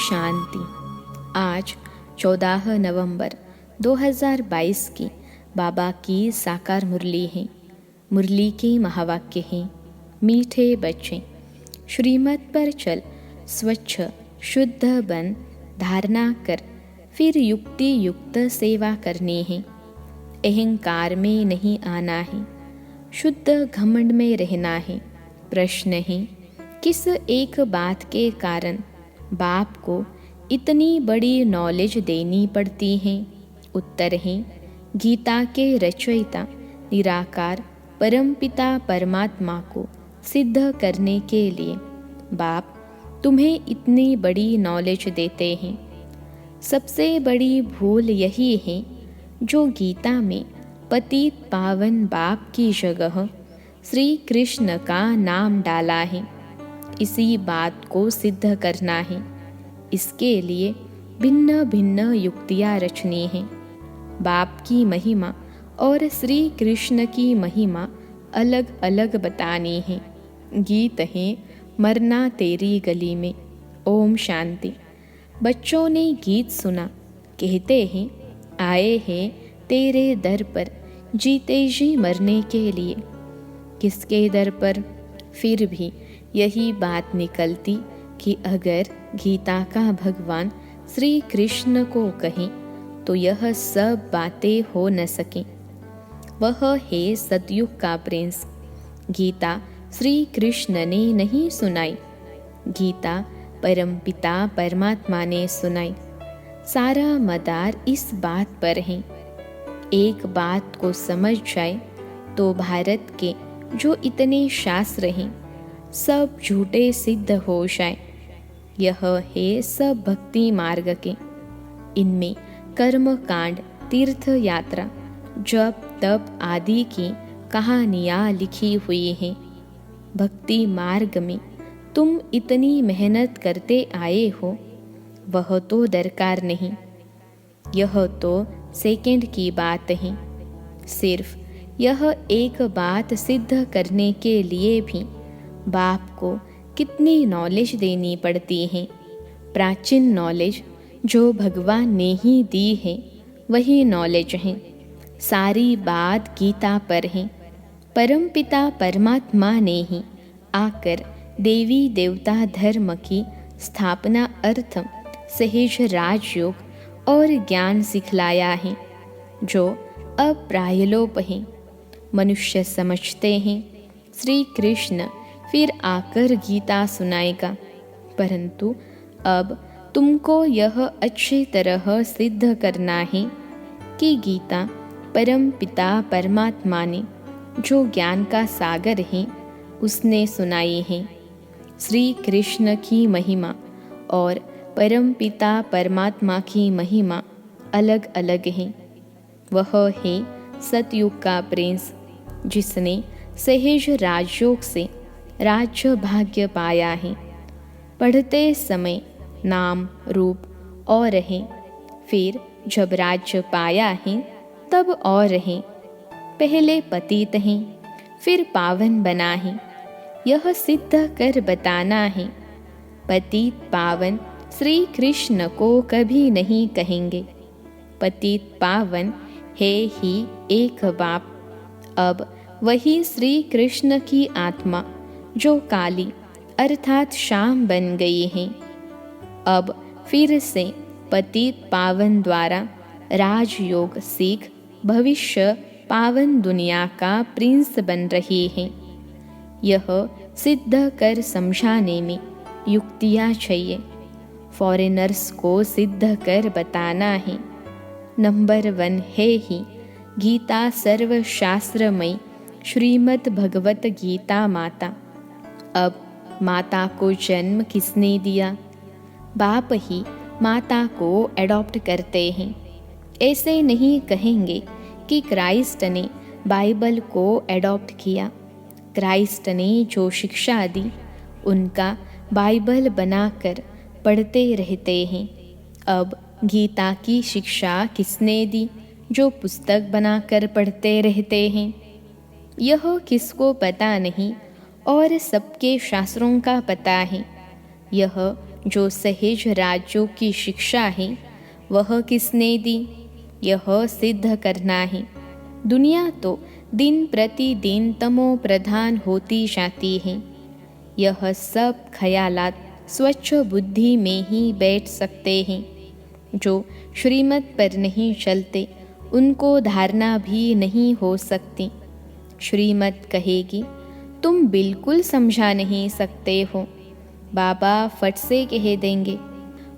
शांति। आज 14 नवंबर 2022 की बाबा की साकार मुरली है। मुरली के महावाक्य हैं, मीठे बच्चे श्रीमत पर चल, स्वच्छ शुद्ध बन, धारणा कर, फिर युक्ति युक्त सेवा करनी है। अहंकार में नहीं आना है, शुद्ध घमंड में रहना है। प्रश्न है, किस एक बात के कारण बाप को इतनी बड़ी नॉलेज देनी पड़ती है? उत्तर है, गीता के रचयिता निराकार परमपिता परमात्मा को सिद्ध करने के लिए बाप तुम्हें इतनी बड़ी नॉलेज देते हैं। सबसे बड़ी भूल यही है जो गीता में पतित पावन बाप की जगह श्री कृष्ण का नाम डाला है। इसी बात को सिद्ध करना है। इसके लिए भिन्न भिन्न युक्तियाँ रचनी हैं। बाप की महिमा और श्री कृष्ण की महिमा अलग अलग बतानी है। गीत है, मरना तेरी गली में। ओम शांति। बच्चों ने गीत सुना, कहते हैं आए हैं तेरे दर पर जीते जी मरने के लिए। किसके दर पर? फिर भी यही बात निकलती कि अगर गीता का भगवान श्री कृष्ण को कहें तो यह सब बातें हो न सकें। वह है सतयुग का प्रिंस। गीता श्री कृष्ण ने नहीं सुनाई, गीता परमपिता परमात्मा ने सुनाई। सारा मदार इस बात पर है। एक बात को समझ जाए तो भारत के जो इतने शास्त्र हैं सब झूठे सिद्ध हो जाए। यह है सब भक्ति मार्ग के। इनमें कर्म कांड, तीर्थ यात्रा, जप तप आदि की कहानियाँ लिखी हुई हैं। भक्ति मार्ग में तुम इतनी मेहनत करते आए हो, वह तो दरकार नहीं। यह तो सेकंड की बात है। सिर्फ यह एक बात सिद्ध करने के लिए भी बाप को कितनी नॉलेज देनी पड़ती है। प्राचीन नॉलेज जो भगवान ने ही दी है वही नॉलेज है। सारी बात गीता पर है। परमपिता परमात्मा ने ही आकर देवी देवता धर्म की स्थापना अर्थ सहज राजयोग और ज्ञान सिखलाया है, जो अब प्रायलोप है। मनुष्य समझते हैं श्री कृष्ण फिर आकर गीता सुनाएगा, परंतु अब तुमको यह अच्छी तरह सिद्ध करना है कि गीता परम पिता परमात्मा ने, जो ज्ञान का सागर है, उसने सुनाई है। श्री कृष्ण की महिमा और परम पिता परमात्मा की महिमा अलग अलग है। वह है सतयुग का प्रिंस, जिसने सहज राजयोग से राज्य भाग्य पाया है। पढ़ते समय नाम रूप और है, फिर जब राज्य पाया है तब और है। पहले पतित हैं, फिर पावन बना है। यह सिद्ध कर बताना है। पतित पावन श्री कृष्ण को कभी नहीं कहेंगे। पतित पावन है ही एक बाप। अब वही श्री कृष्ण की आत्मा जो काली अर्थात शाम बन गई है, अब फिर से पतित पावन द्वारा राजयोग सीख भविष्य पावन दुनिया का प्रिंस बन रही है। यह सिद्ध कर समझाने में युक्तियाँ चाहिए। फॉरेनर्स को सिद्ध कर बताना है। नंबर 1 है ही गीता सर्वशास्त्रमयी श्रीमद् भगवत गीता माता। अब माता को जन्म किसने दिया? बाप ही माता को एडॉप्ट करते हैं। ऐसे नहीं कहेंगे कि क्राइस्ट ने बाइबल को एडॉप्ट किया। क्राइस्ट ने जो शिक्षा दी उनका बाइबल बनाकर पढ़ते रहते हैं। अब गीता की शिक्षा किसने दी जो पुस्तक बनाकर पढ़ते रहते हैं? यह किसको पता नहीं और सबके शास्त्रों का पता है। यह जो सहज राज्यों की शिक्षा है वह किसने दी? यह सिद्ध करना है। दुनिया तो दिन प्रतिदिन तमो प्रधान होती जाती है। यह सब ख्यालात स्वच्छ बुद्धि में ही बैठ सकते हैं। जो श्रीमत पर नहीं चलते उनको धारणा भी नहीं हो सकती। श्रीमत कहेगी तुम बिल्कुल समझा नहीं सकते हो, बाबा फट से कह देंगे।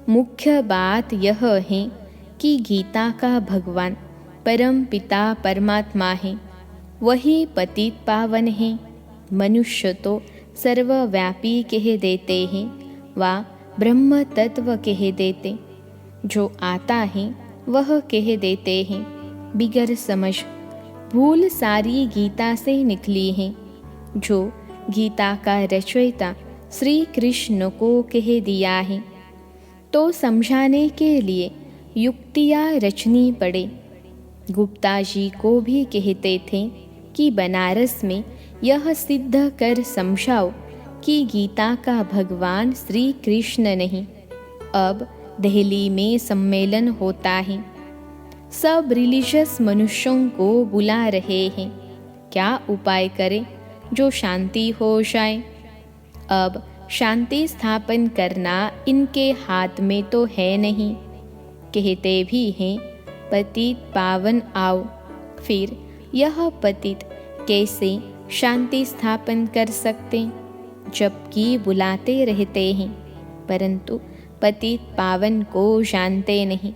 मुख्य बात यह है कि गीता का भगवान परम पिता परमात्मा है, वही पतित पावन है। मनुष्य तो सर्वव्यापी कह देते हैं वा ब्रह्म तत्व कह देते। जो आता है वह कह देते हैं बिगर समझ। भूल सारी गीता से निकली है। जो गीता का रचयिता श्री कृष्ण को कह दिया है तो समझाने के लिए युक्तियाँ रचनी पड़े। गुप्ता जी को भी कहते थे कि बनारस में यह सिद्ध कर समझाओ कि गीता का भगवान श्री कृष्ण नहीं। अब दिल्ली में सम्मेलन होता है, सब रिलीजियस मनुष्यों को बुला रहे हैं। क्या उपाय करें जो शांति हो जाए? अब शांति स्थापन करना इनके हाथ में तो है नहीं। कहते भी हैं पतित पावन आओ। फिर यह पतित कैसे शांति स्थापन कर सकते, जबकि बुलाते रहते हैं परंतु पतित पावन को जानते नहीं।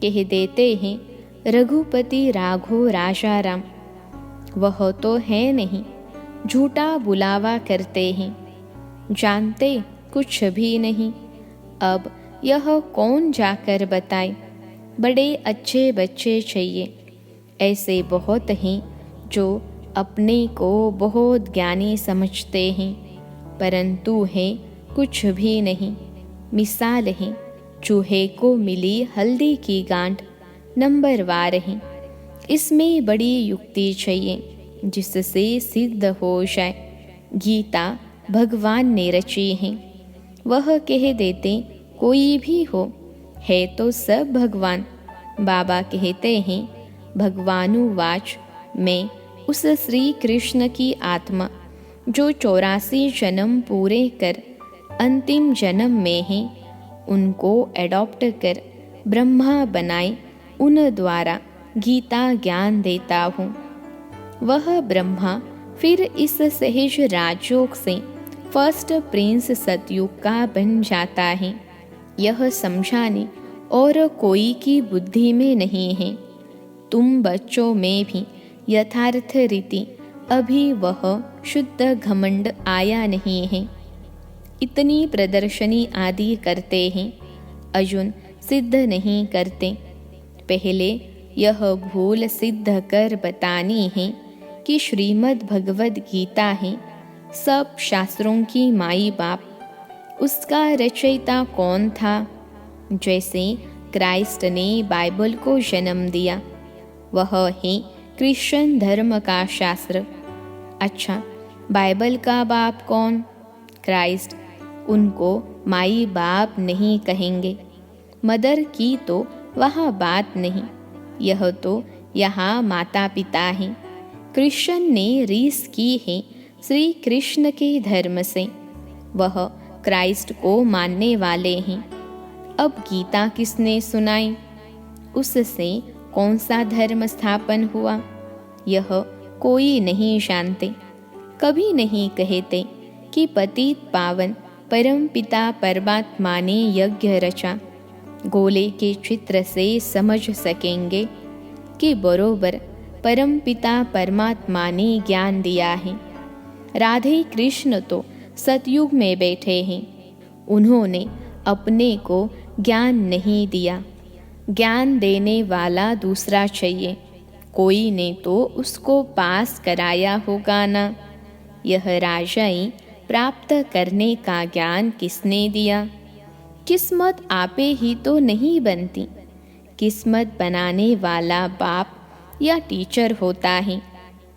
कह देते हैं रघुपति राघो राजा राम, वह तो है नहीं, झूठा बुलावा करते हैं, जानते कुछ भी नहीं। अब यह कौन जाकर बताए? बड़े अच्छे बच्चे चाहिए। ऐसे बहुत हैं जो अपने को बहुत ज्ञानी समझते हैं परंतु है कुछ भी नहीं। मिसाल है चूहे को मिली हल्दी की गांठ नंबरवार है। इसमें बड़ी युक्ति चाहिए जिससे सिद्ध हो जाए। गीता भगवान ने रची है। वह कह देते कोई भी हो, है तो सब भगवान। बाबा कहते हैं भगवानुवाच, मैं उस श्री कृष्ण की आत्मा जो 84 जन्म पूरे कर अंतिम जन्म में है, उनको एडॉप्ट कर ब्रह्मा बनाए उन द्वारा गीता ज्ञान देता हूँ। वह ब्रह्मा फिर इस सहज राजयोग से फर्स्ट प्रिंस सतयुग का बन जाता है। यह समझाने और कोई की बुद्धि में नहीं है। तुम बच्चों में भी यथार्थ रीति अभी वह शुद्ध घमंड आया नहीं है। इतनी प्रदर्शनी आदि करते हैं, अजुन सिद्ध नहीं करते। पहले यह भूल सिद्ध कर बतानी है कि श्रीमद् भगवद गीता है सब शास्त्रों की माई बाप। उसका रचयिता कौन था? जैसे क्राइस्ट ने बाइबल को जन्म दिया, वह है क्रिश्चियन धर्म का शास्त्र। अच्छा, बाइबल का बाप कौन? क्राइस्ट। उनको माई बाप नहीं कहेंगे। मदर की तो वहाँ बात नहीं, यह तो यहाँ माता पिता हैं। कृष्ण ने रीस की है श्री कृष्ण के धर्म से, वह क्राइस्ट को मानने वाले हैं। अब गीता किसने सुनाई? उससे कौन सा धर्म स्थापन हुआ? यह कोई नहीं जानते। कभी नहीं कहते कि पतित पावन परम पिता परमात्मा ने यज्ञ रचा। गोले के चित्र से समझ सकेंगे कि बरोबर परम पिता परमात्मा ने ज्ञान दिया है। राधे कृष्ण तो सतयुग में बैठे हैं, उन्होंने अपने को ज्ञान नहीं दिया। ज्ञान देने वाला दूसरा चाहिए, कोई ने तो उसको पास कराया होगा ना। यह राजाई प्राप्त करने का ज्ञान किसने दिया? किस्मत आपे ही तो नहीं बनती। किस्मत बनाने वाला बाप या टीचर होता है।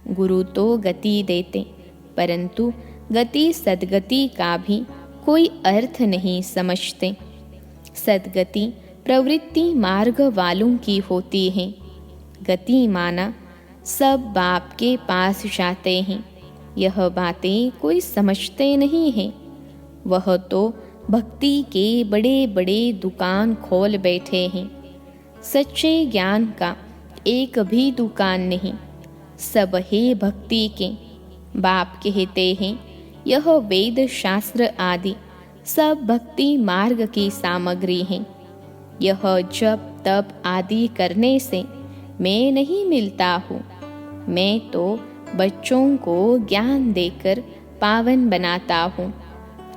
गुरु तो गति देते, परंतु गति सद्गति का भी कोई अर्थ नहीं समझते। सद्गति प्रवृत्ति मार्ग वालों की होती है। गति माना सब बाप के पास जाते हैं, यह बातें कोई समझते नहीं हैं। वह तो भक्ति के बड़े बड़े दुकान खोल बैठे हैं। सच्चे ज्ञान का एक भी दुकान नहीं, सब है भक्ति के। बाप कहते हैं यह वेद शास्त्र आदि सब भक्ति मार्ग की सामग्री है। यह जप तप आदि करने से मैं नहीं मिलता हूँ। मैं तो बच्चों को ज्ञान देकर पावन बनाता हूँ।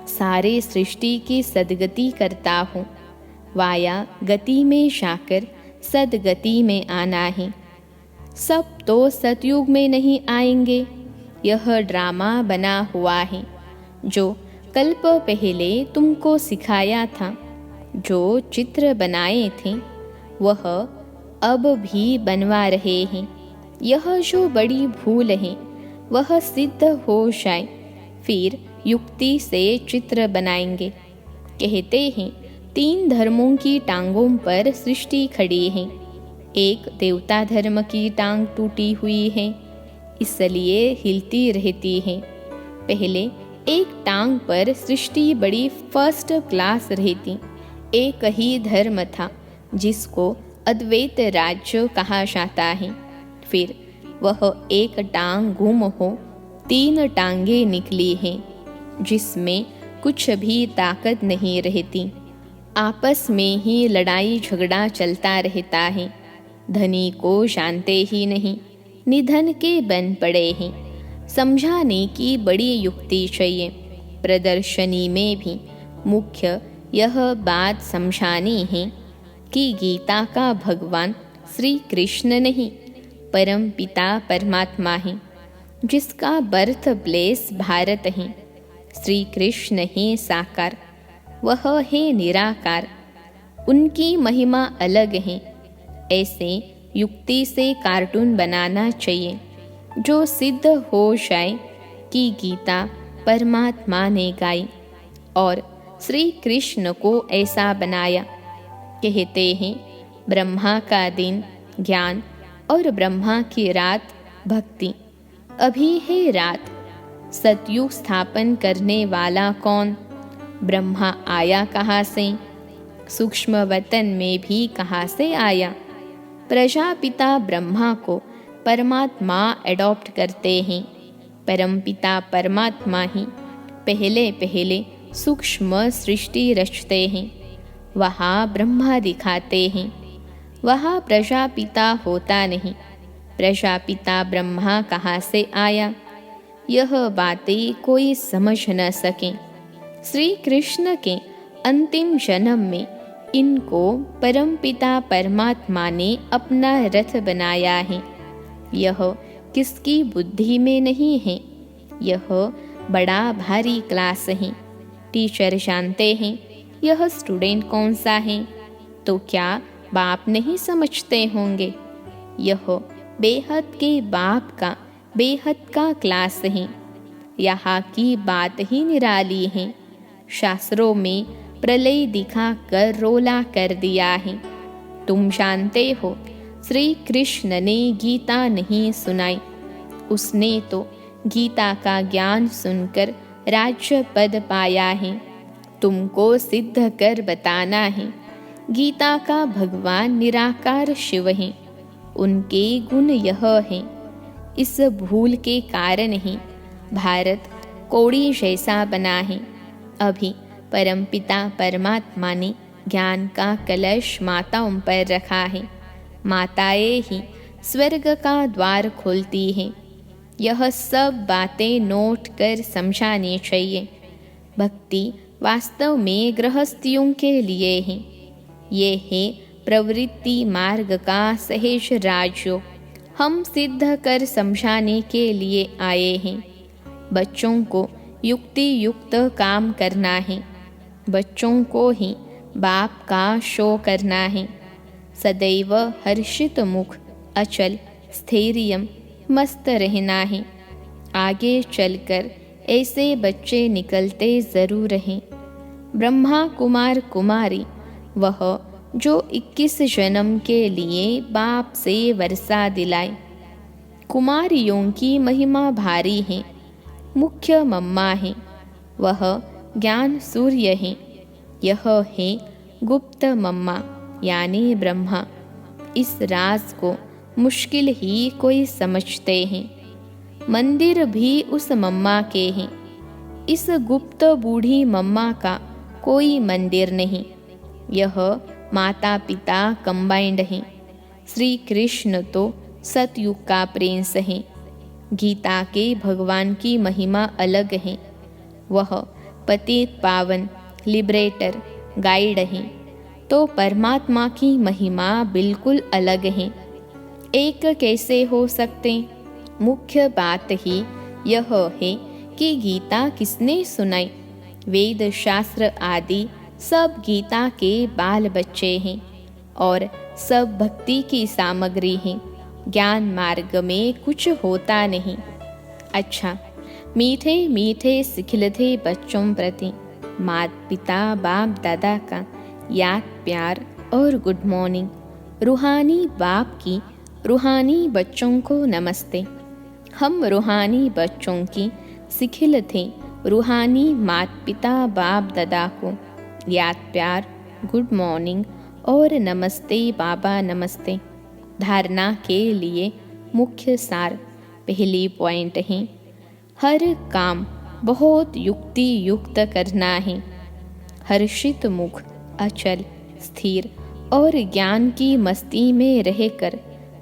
सारे सृष्टि की सद्गति करता हूँ। वाया गति में जाकर सद्गति में आना है। सब तो सतयुग में नहीं आएंगे, यह ड्रामा बना हुआ है। जो कल्प पहले तुमको सिखाया था, जो चित्र बनाए थे, वह अब भी बनवा रहे हैं। यह जो बड़ी भूल है वह सिद्ध हो जाए, फिर युक्ति से चित्र बनाएंगे। कहते हैं 3 धर्मों की टांगों पर सृष्टि खड़ी है। एक देवता धर्म की टांग टूटी हुई है, इसलिए हिलती रहती है। पहले एक टांग पर सृष्टि बड़ी फर्स्ट क्लास रहती। एक ही धर्म था जिसको अद्वैत राज्य कहा जाता है। फिर वह एक टांग गुम हो 3 टांगे निकली हैं, जिसमें कुछ भी ताकत नहीं रहती। आपस में ही लड़ाई झगड़ा चलता रहता है। धनी को जानते ही नहीं, निधन के बन पड़े हैं। समझाने की बड़ी युक्ति चाहिए। प्रदर्शनी में भी मुख्य यह बात समझानी है कि गीता का भगवान श्री कृष्ण नहीं, परम पिता परमात्मा है, जिसका बर्थ प्लेस भारत है। श्री कृष्ण है साकार, वह है निराकार। उनकी महिमा अलग है। ऐसे युक्ति से कार्टून बनाना चाहिए जो सिद्ध हो जाए कि गीता परमात्मा ने गाई और श्री कृष्ण को ऐसा बनाया। कहते हैं ब्रह्मा का दिन ज्ञान और ब्रह्मा की रात भक्ति। अभी है रात। सतयुग स्थापन करने वाला कौन? ब्रह्मा आया कहाँ से? सूक्ष्म वतन में भी कहाँ से आया? प्रजापिता ब्रह्मा को परमात्मा एडॉप्ट करते हैं। परमपिता परमात्मा ही पहले पहले सूक्ष्म सृष्टि रचते हैं, वहाँ ब्रह्मा दिखाते हैं। वहाँ प्रजापिता होता नहीं। प्रजापिता ब्रह्मा कहाँ से आया? यह बातें कोई समझ न सके। श्री कृष्ण के अंतिम जन्म में इनको परमपिता परमात्मा ने अपना रथ बनाया है। यह किसकी बुद्धि में नहीं है। यह बड़ा भारी क्लास है। टीचर जानते हैं यह स्टूडेंट कौन सा है, तो क्या बाप नहीं समझते होंगे? यह बेहद के बाप का बेहद का क्लास है। यहाँ की बात ही निराली है। शास्त्रों में प्रलय दिखा कर रोला कर दिया है। तुम जानते हो श्री कृष्ण ने गीता नहीं सुनाई। उसने तो गीता का ज्ञान सुनकर राज्य पद पाया है। तुमको सिद्ध कर बताना है गीता का भगवान निराकार शिव है। उनके गुण यह हैं। इस भूल के कारण ही भारत कौड़ी जैसा बना है। अभी परमपिता परमात्मा ने ज्ञान का कलश माताओं पर रखा है। माताएं ही स्वर्ग का द्वार खोलती हैं। यह सब बातें नोट कर समझानी चाहिए। भक्ति वास्तव में गृहस्थियों के लिए है। ये है प्रवृत्ति मार्ग का सहज राजयोग। हम सिद्ध कर समझाने के लिए आए हैं। बच्चों को युक्ति युक्त काम करना है। बच्चों को ही बाप का शो करना है। सदैव हर्षित मुख, अचल स्थैर्यम मस्त रहना है। आगे चलकर ऐसे बच्चे निकलते ज़रूर हैं। ब्रह्मा कुमार कुमारी वह जो 21 जन्म के लिए बाप से वर्षा दिलाए। कुमारियों की महिमा भारी है, मुख्य मम्मा है, वह ज्ञान सूर्य है। यह है गुप्त मम्मा यानी ब्रह्मा। इस राज को मुश्किल ही कोई समझते हैं। मंदिर भी उस मम्मा के हैं। इस गुप्त बूढ़ी मम्मा का कोई मंदिर नहीं। यह माता पिता कंबाइंड हैं। श्री कृष्ण तो सतयुग का प्रिंस हैं। गीता के भगवान की महिमा अलग है। वह पतित पावन लिबरेटर गाइड हैं। तो परमात्मा की महिमा बिल्कुल अलग है। एक कैसे हो सकते? मुख्य बात ही यह है कि गीता किसने सुनाई? वेद शास्त्र आदि सब गीता के बाल बच्चे हैं और सब भक्ति की सामग्री हैं। ज्ञान मार्ग में कुछ होता नहीं। अच्छा, मीठे मीठे सिखलते बच्चों प्रति माता पिता बाप दादा का याद प्यार और गुड मॉर्निंग। रूहानी बाप की रूहानी बच्चों को नमस्ते। हम रूहानी बच्चों की सिखिल थे रूहानी माता पिता बाप दादा को याद प्यार गुड मॉर्निंग और नमस्ते बाबा नमस्ते। धारणा के लिए मुख्य सार पहली पॉइंट है, हर काम बहुत युक्ति युक्त करना है। हर्षित मुख अचल स्थिर और ज्ञान की मस्ती में रहकर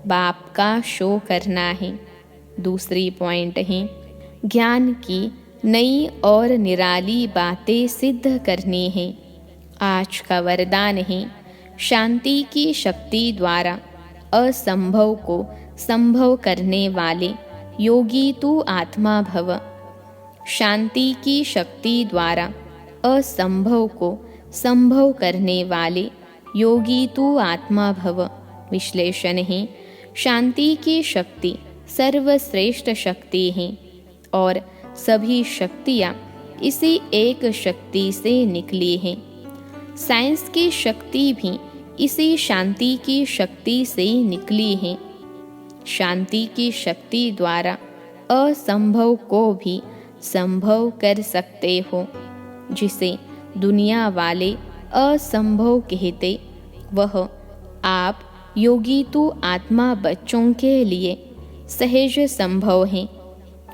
बाप का शो करना है। दूसरी पॉइंट है, ज्ञान की नई और निराली बातें सिद्ध करनी है। आज का वरदान है, शांति की शक्ति द्वारा असंभव को संभव करने वाले योगी तू आत्मा भव। शांति की शक्ति द्वारा असंभव को संभव करने वाले योगी तू आत्मा भव। विश्लेषण है, शांति की शक्ति सर्वश्रेष्ठ शक्ति है और सभी शक्तियाँ इसी एक शक्ति से निकली हैं। साइंस की शक्ति भी इसी शांति की शक्ति से निकली है। शांति की शक्ति द्वारा असंभव को भी संभव कर सकते हो। जिसे दुनिया वाले असंभव कहते, वह आप योगी तू आत्मा बच्चों के लिए सहज संभव है।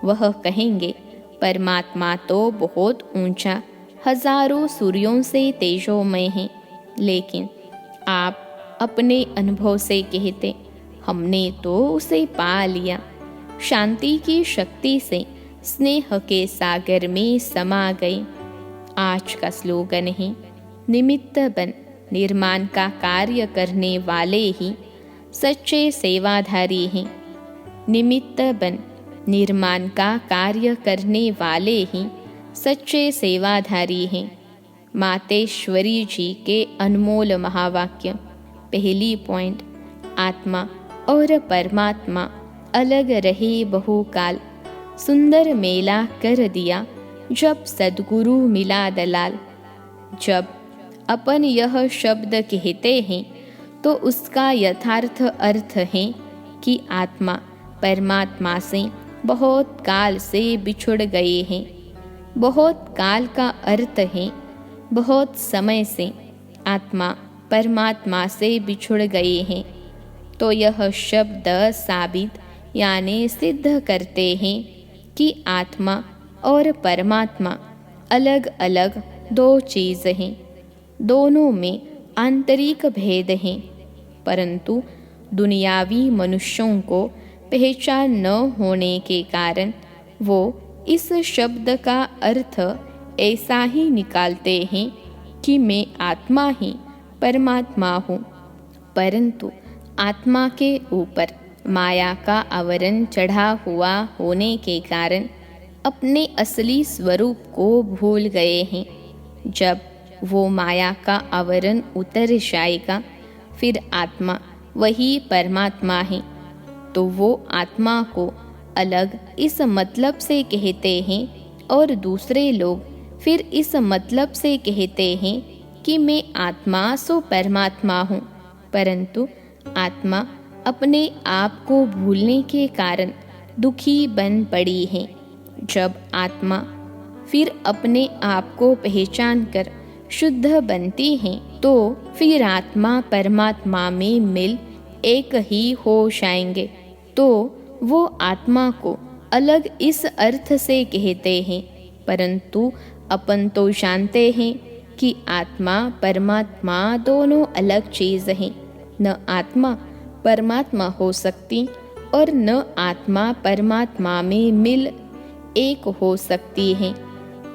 वह कहेंगे, परमात्मा तो बहुत ऊंचा हजारों सूर्यों से तेजोमय है, लेकिन आप अपने अनुभव से कहते, हमने तो उसे पा लिया। शांति की शक्ति से स्नेह के सागर में समा गए। आज का स्लोगन है, निमित्त बन निर्माण का कार्य करने वाले ही सच्चे सेवाधारी हैं। निमित्त बन निर्माण का कार्य करने वाले ही सच्चे सेवाधारी हैं। मातेश्वरी जी के अनमोल महावाक्य। पहली पॉइंट, आत्मा और परमात्मा अलग रहे बहुकाल। सुंदर मेला कर दिया जब सद्गुरु मिला दलाल। जब अपन यह शब्द कहते हैं तो उसका यथार्थ अर्थ है कि आत्मा परमात्मा से बहुत काल से बिछुड़ गए हैं। बहुत काल का अर्थ है बहुत समय से आत्मा परमात्मा से बिछुड़ गए हैं। तो यह शब्द साबित यानी सिद्ध करते हैं कि आत्मा और परमात्मा अलग अलग दो चीज़ हैं। दोनों में आंतरिक भेद हैं, परंतु दुनियावी मनुष्यों को पहचान न होने के कारण वो इस शब्द का अर्थ ऐसा ही निकालते हैं कि मैं आत्मा ही परमात्मा हूँ। परंतु आत्मा के ऊपर माया का आवरण चढ़ा हुआ होने के कारण अपने असली स्वरूप को भूल गए हैं। जब वो माया का आवरण उतर जाएगा, फिर आत्मा वही परमात्मा है। तो वो आत्मा को अलग इस मतलब से कहते हैं और दूसरे लोग फिर इस मतलब से कहते हैं कि मैं आत्मा सो परमात्मा हूँ, परंतु आत्मा अपने आप को भूलने के कारण दुखी बन पड़ी है। जब आत्मा फिर अपने आप को पहचान कर शुद्ध बनती है तो फिर आत्मा परमात्मा में मिल एक ही हो जाएंगे। तो वो आत्मा को अलग इस अर्थ से कहते हैं, परंतु अपन तो जानते हैं कि आत्मा परमात्मा दोनों अलग चीज हैं। न आत्मा परमात्मा हो सकती और न आत्मा परमात्मा में मिल एक हो सकती है,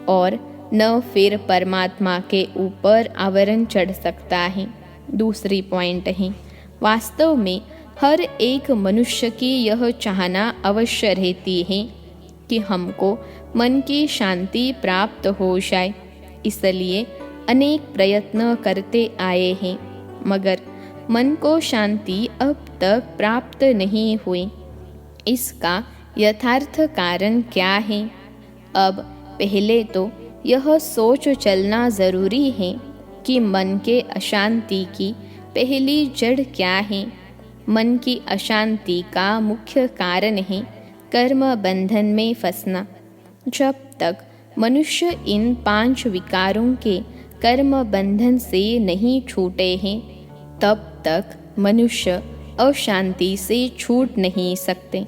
और न फिर परमात्मा के ऊपर आवरण चढ़ सकता है। दूसरी पॉइंट है, वास्तव में हर एक मनुष्य की यह चाहना अवश्य रहती है कि हमको मन की शांति प्राप्त हो जाए, इसलिए अनेक प्रयत्न करते आए हैं, मगर मन को शांति अब तक प्राप्त नहीं हुई। इसका यथार्थ कारण क्या है? अब पहले तो यह सोच चलना जरूरी है कि मन के अशांति की पहली जड़ क्या है। मन की अशांति का मुख्य कारण है कर्म बंधन में फंसना। जब तक मनुष्य इन 5 विकारों के कर्म बंधन से नहीं छूटे हैं, तब तक मनुष्य अशांति से छूट नहीं सकते।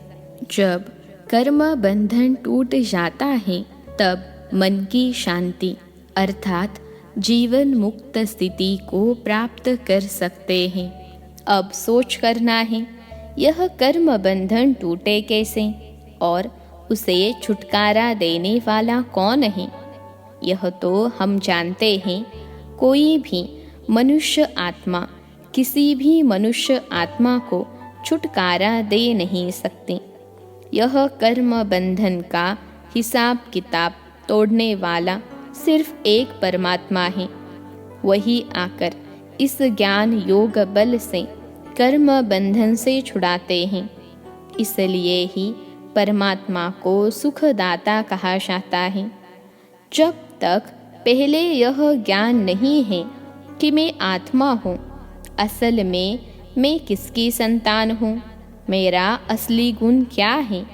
जब कर्म बंधन टूट जाता है तब मन की शांति अर्थात जीवन मुक्त स्थिति को प्राप्त कर सकते हैं। अब सोच करना है, यह कर्म बंधन टूटे कैसे और उसे छुटकारा देने वाला कौन है? यह तो हम जानते हैं, कोई भी मनुष्य आत्मा किसी भी मनुष्य आत्मा को छुटकारा दे नहीं सकती। यह कर्म बंधन का हिसाब किताब तोड़ने वाला सिर्फ एक परमात्मा है। वही आकर इस ज्ञान योग बल से कर्म बंधन से छुड़ाते हैं। इसलिए ही परमात्मा को सुखदाता कहा जाता है। जब तक पहले यह ज्ञान नहीं है कि मैं आत्मा हूँ, असल में मैं किसकी संतान हूँ, मेरा असली गुण क्या है,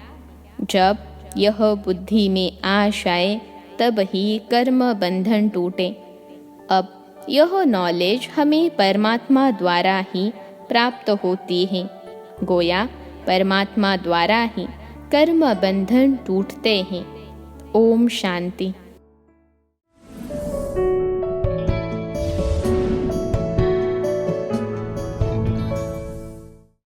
जब यह बुद्धि में आ जाए तब ही कर्म बंधन टूटे। अब यह नॉलेज हमें परमात्मा द्वारा ही प्राप्त होती है। गोया परमात्मा द्वारा ही कर्म बंधन टूटते हैं। ओम शांति।